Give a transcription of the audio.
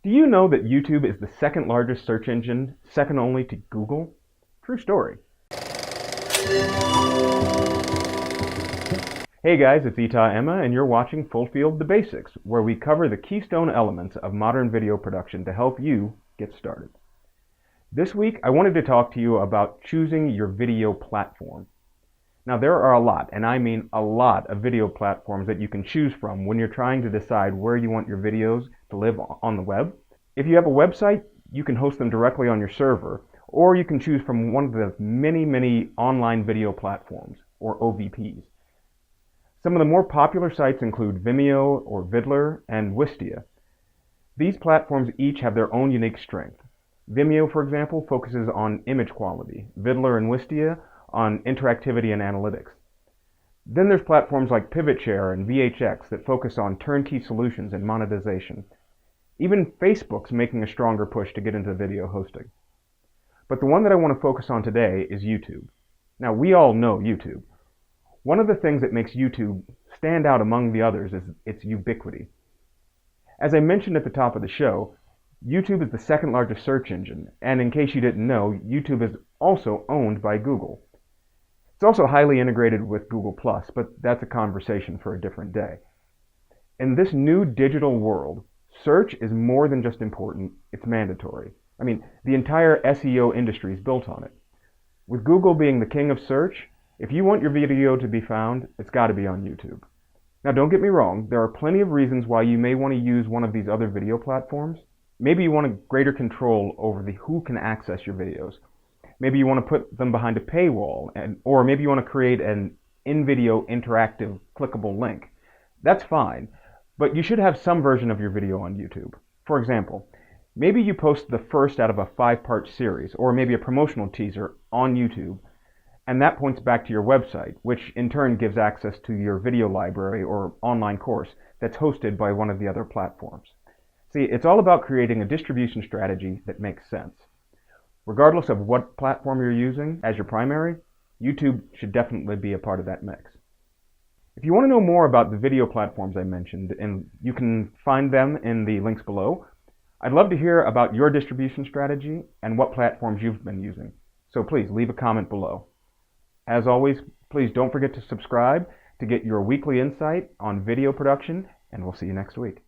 Do you know that YouTube is the second largest search engine, second only to Google? True story. Hey guys, it's Udo-Ema and you're watching Full Field The Basics, where we cover the keystone elements of modern video production to help you get started. This week, I wanted to talk to you about choosing your video platform. Now there are a lot, and I mean a lot, of video platforms that you can choose from when you're trying to decide where you want your videos to live on the web. If you have a website, you can host them directly on your server, or you can choose from one of the many online video platforms, or OVPs. Some of the more popular sites include Vimeo or Vidler and Wistia. These platforms each have their own unique strength. Vimeo, for example, focuses on image quality. Vidler and Wistia on interactivity and analytics. Then there's platforms like PivotShare and VHX that focus on turnkey solutions and monetization. Even Facebook's making a stronger push to get into video hosting. But the one that I want to focus on today is YouTube. Now, we all know YouTube. One of the things that makes YouTube stand out among the others is its ubiquity. As I mentioned at the top of the show, YouTube is the second largest search engine, and in case you didn't know, YouTube is also owned by Google. It's also highly integrated with Google+, but that's a conversation for a different day. In this new digital world, search is more than just important, it's mandatory. I mean, the entire SEO industry is built on it. With Google being the king of search, if you want your video to be found, it's got to be on YouTube. Now don't get me wrong, there are plenty of reasons why you may want to use one of these other video platforms. Maybe you want a greater control over who can access your videos. Maybe you want to put them behind a paywall, or maybe you want to create an in-video interactive clickable link. That's fine, but you should have some version of your video on YouTube. For example, maybe you post the first out of a 5-part series, or maybe a promotional teaser on YouTube, and that points back to your website, which in turn gives access to your video library or online course that's hosted by one of the other platforms. See, it's all about creating a distribution strategy that makes sense. Regardless of what platform you're using as your primary, YouTube should definitely be a part of that mix. If you want to know more about the video platforms I mentioned, and you can find them in the links below, I'd love to hear about your distribution strategy and what platforms you've been using. So please leave a comment below. As always, please don't forget to subscribe to get your weekly insight on video production, and we'll see you next week.